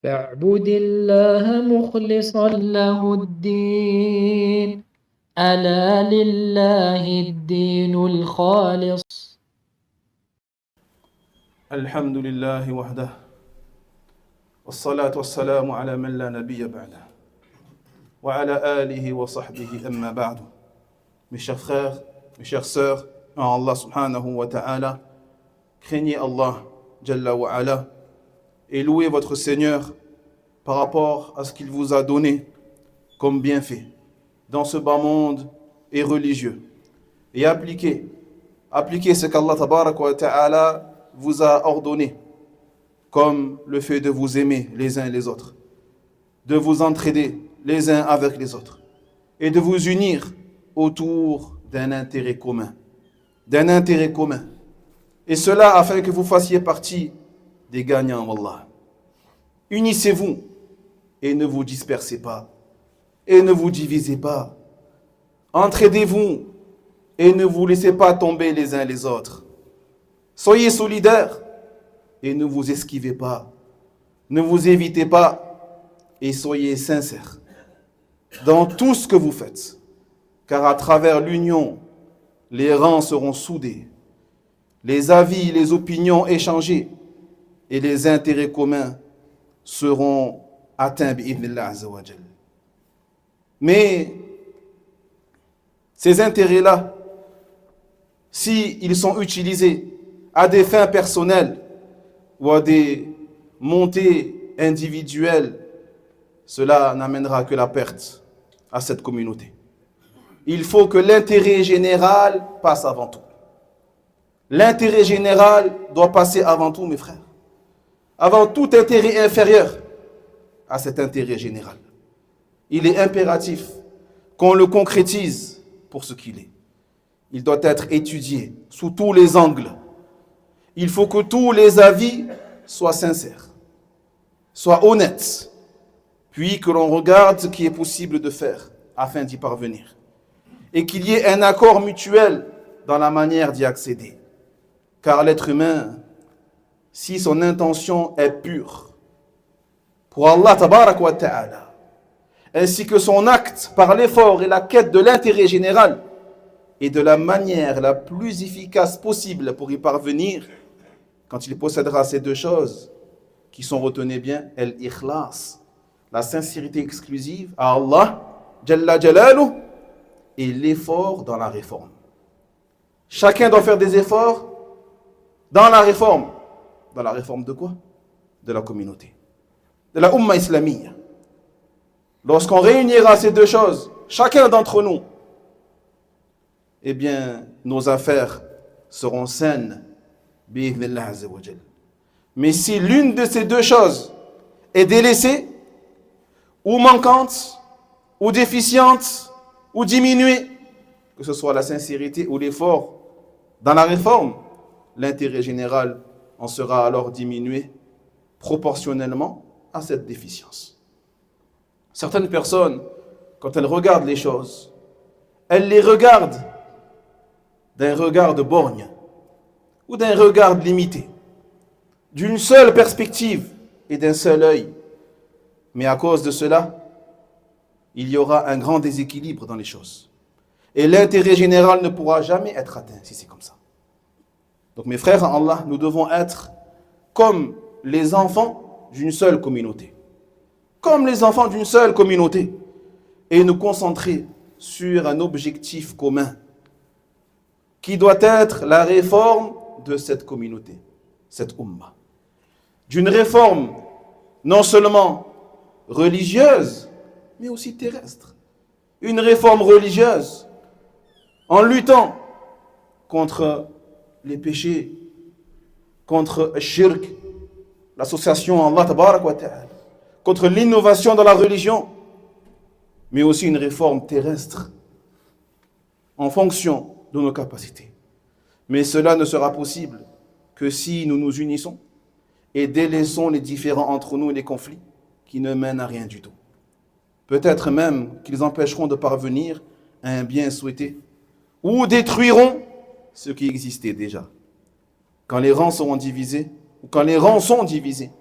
فاعبد الله مخلصا له الدين ألا لله الدين الخالص. الحمد لله وحده والصلاة والسلام على من لا نبي بعده وعلى آله وصحبه أما بعد. Mes chers frères, mes chères sœurs, en Allah subhanahu wa ta'ala, craignez Allah Jalla wa ala et louez votre Seigneur par rapport à ce qu'il vous a donné comme bienfait dans ce bas monde et religieux, et appliquez ce qu'Allah tabarak wa ta'ala vous a ordonné, comme le fait de vous aimer les uns les autres, de vous entraider les uns avec les autres et de vous unir autour d'un intérêt commun. Et cela afin que vous fassiez partie des gagnants, wallah. Unissez-vous et ne vous dispersez pas et ne vous divisez pas. Entraidez-vous et ne vous laissez pas tomber les uns les autres. Soyez solidaires et ne vous esquivez pas. Ne vous évitez pas et soyez sincères dans tout ce que vous faites. Car à travers l'union, les rangs seront soudés, les avis, les opinions échangées et les intérêts communs seront atteints bi'idhnillah azza wa jal. Mais ces intérêts-là, s'ils sont utilisés à des fins personnelles ou à des montées individuelles, cela n'amènera que la perte à cette communauté. Il faut que l'intérêt général passe avant tout. L'intérêt général doit passer avant tout, mes frères. Avant tout intérêt inférieur à cet intérêt général. Il est impératif qu'on le concrétise pour ce qu'il est. Il doit être étudié sous tous les angles. Il faut que tous les avis soient sincères, soient honnêtes, puis que l'on regarde ce qui est possible de faire afin d'y parvenir. Et qu'il y ait un accord mutuel dans la manière d'y accéder. Car l'être humain, si son intention est pure, pour Allah tabarak wa ta'ala, ainsi que son acte par l'effort et la quête de l'intérêt général, et de la manière la plus efficace possible pour y parvenir, quand il possédera ces deux choses, qui sont, retenez bien, al-ikhlas, la sincérité exclusive à Allah, Jalla Jalaluh, et l'effort dans la réforme. Chacun doit faire des efforts dans la réforme. Dans la réforme de quoi? De la communauté, de la Ummah islamiyya. Lorsqu'on réunira ces deux choses, chacun d'entre nous, eh bien, nos affaires seront saines, bi'idhnillah azza wa jal. Mais si l'une de ces deux choses est délaissée, ou manquante, ou déficiente, ou diminuée, que ce soit la sincérité ou l'effort dans la réforme, l'intérêt général en sera alors diminué proportionnellement à cette déficience. Certaines personnes, quand elles regardent les choses, elles les regardent d'un regard de borgne ou d'un regard limité, d'une seule perspective et d'un seul œil. Mais à cause de cela, il y aura un grand déséquilibre dans les choses. Et l'intérêt général ne pourra jamais être atteint si c'est comme ça. Donc mes frères en Allah, nous devons être comme les enfants d'une seule communauté. Comme les enfants d'une seule communauté. Et nous concentrer sur un objectif commun qui doit être la réforme de cette communauté, cette ummah. D'une réforme non seulement religieuse, mais aussi terrestre. Une réforme religieuse en luttant contre les péchés, contre le shirk, l'association Allah tabarak wa ta'ala, contre l'innovation dans la religion, mais aussi une réforme terrestre en fonction de nos capacités. Mais cela ne sera possible que si nous nous unissons et délaissons les différends entre nous et les conflits qui ne mènent à rien du tout. Peut-être même qu'ils empêcheront de parvenir à un bien souhaité ou détruiront ce qui existait déjà. Quand les rangs seront divisés, ou quand les rangs sont divisés,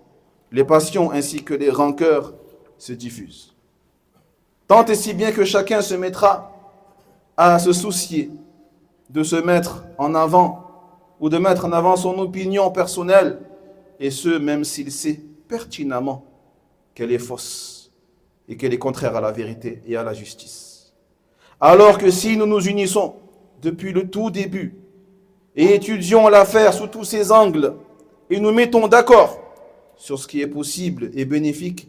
les passions ainsi que les rancœurs se diffusent. Tant et si bien que chacun se mettra à se soucier de se mettre en avant ou de mettre en avant son opinion personnelle, et ce, même s'il sait pertinemment qu'elle est fausse et qu'elle est contraire à la vérité et à la justice. Alors que si nous nous unissons depuis le tout début et étudions l'affaire sous tous ses angles et nous mettons d'accord sur ce qui est possible et bénéfique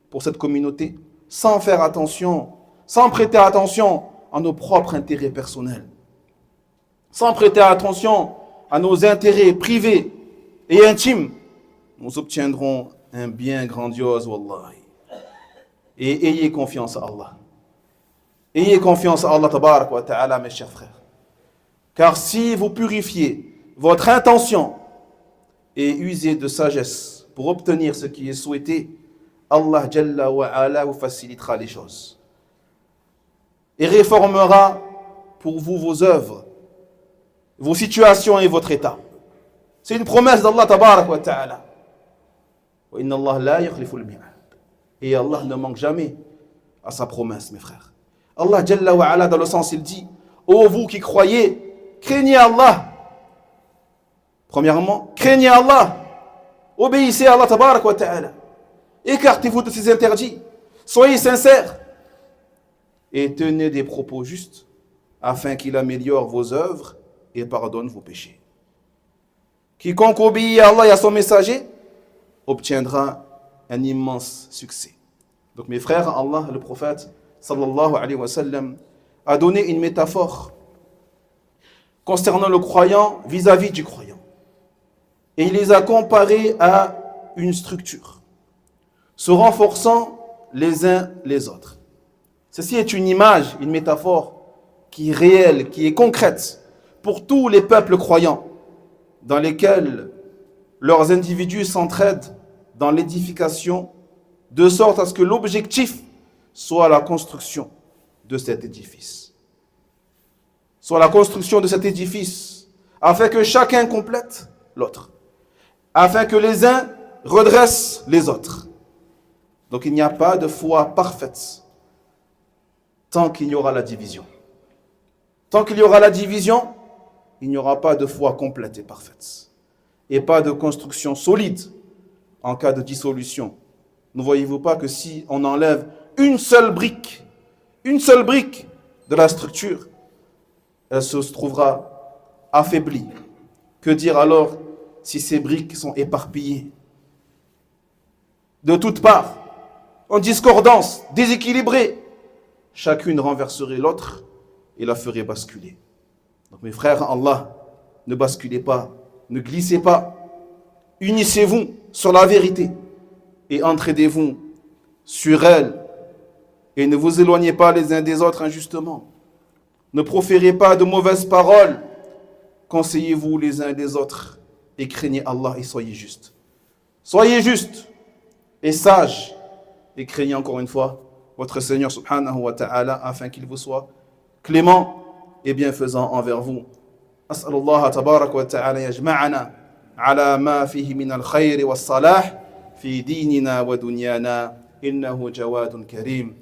pour cette communauté, sans faire attention, sans prêter attention à nos propres intérêts personnels, sans prêter attention à nos intérêts privés et intimes, nous obtiendrons un bien grandiose, wallahi. Et ayez confiance à Allah. Ayez confiance à Allah, tabarak wa ta'ala, mes chers frères. Car si vous purifiez votre intention et usez de sagesse pour obtenir ce qui est souhaité, Allah Jalla wa Ala vous facilitera les choses et réformera pour vous vos œuvres, vos situations et votre état. C'est une promesse d'Allah tabarak wa ta'ala. Wa inna Allah la yukhlifu al-mi'ad. Et Allah ne manque jamais à sa promesse, mes frères. Allah Jalla wa Ala, dans le sens, il dit: ô vous qui croyez, craignez Allah. Premièrement, craignez Allah. Obéissez à Allah tabarak wa ta'ala. Écartez-vous de ses interdits. Soyez sincères. Et tenez des propos justes afin qu'il améliore vos œuvres et pardonne vos péchés. Quiconque obéit à Allah et à son messager obtiendra un immense succès. Donc mes frères, Allah, le prophète sallallahu alayhi wa sallam, a donné une métaphore concernant le croyant vis-à-vis du croyant. Et il les a comparés à une structure, se renforçant les uns les autres. Ceci est une image, une métaphore qui est réelle, qui est concrète pour tous les peuples croyants, dans lesquels leurs individus s'entraident dans l'édification, de sorte à ce que l'objectif soit la construction de cet édifice. Soit la construction de cet édifice, afin que chacun complète l'autre, afin que les uns redressent les autres. Donc il n'y a pas de foi parfaite tant qu'il y aura la division. Tant qu'il y aura la division, il n'y aura pas de foi complète et parfaite. Et pas de construction solide en cas de dissolution. Ne voyez-vous pas que si on enlève une seule brique de la structure, elle se trouvera affaiblie. Que dire alors si ces briques sont éparpillées de toutes parts, en discordance, déséquilibrées? Chacune renverserait l'autre et la ferait basculer. Donc mes frères, Allah, ne basculez pas, ne glissez pas, unissez-vous sur la vérité et entraidez-vous sur elle et ne vous éloignez pas les uns des autres injustement. Ne proférez pas de mauvaises paroles, conseillez-vous les uns des autres et craignez Allah et soyez justes. Soyez justes et sages et craignez encore une fois votre Seigneur subhanahu wa ta'ala afin qu'il vous soit clément et bienfaisant envers vous. أسأل الله تبارك وتعالى يجمعنا على ما فيه من الخير والصلاح في ديننا ودنيانا إنه جواد كريم.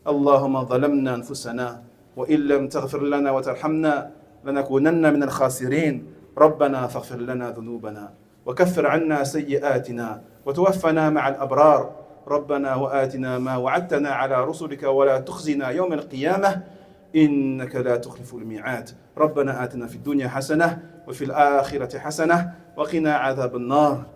اللهم ظلمنا أنفسنا وإن لم تغفر لنا وترحمنا لنكونن من الخاسرين. ربنا فاغفر لنا ذنوبنا وكفر عنا سيئاتنا وتوفنا مع الأبرار. ربنا وآتنا ما وعدتنا على رسلك ولا تخزنا يوم القيامة إنك لا تخلف الميعاد. ربنا آتنا في الدنيا حسنة وفي الآخرة حسنة وقنا عذاب النار.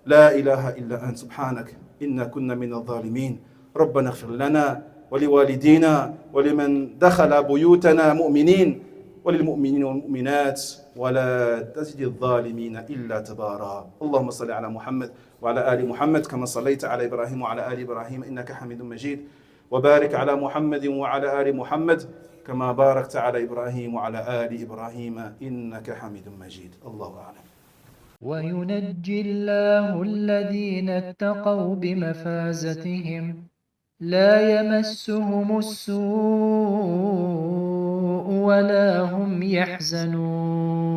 لا إله إلا أنت سبحانك إنا كنا من الظالمين. ربنا اغفر لنا ولوالدينا ولمن دخل بيوتنا مؤمنين وللمؤمنين والمؤمنات ولا تزد الظالمين إلا تبارا. اللهم صل على محمد وعلى آل محمد كما صليت على إبراهيم وعلى آل إبراهيم إنك حميد مجيد. وبارك على محمد وعلى آل محمد كما باركت على إبراهيم وعلى آل إبراهيم إنك حميد مجيد. الله أعلم. وينجي الله الذين اتقوا بمفازتهم لا يمسهم السوء ولا هم يحزنون.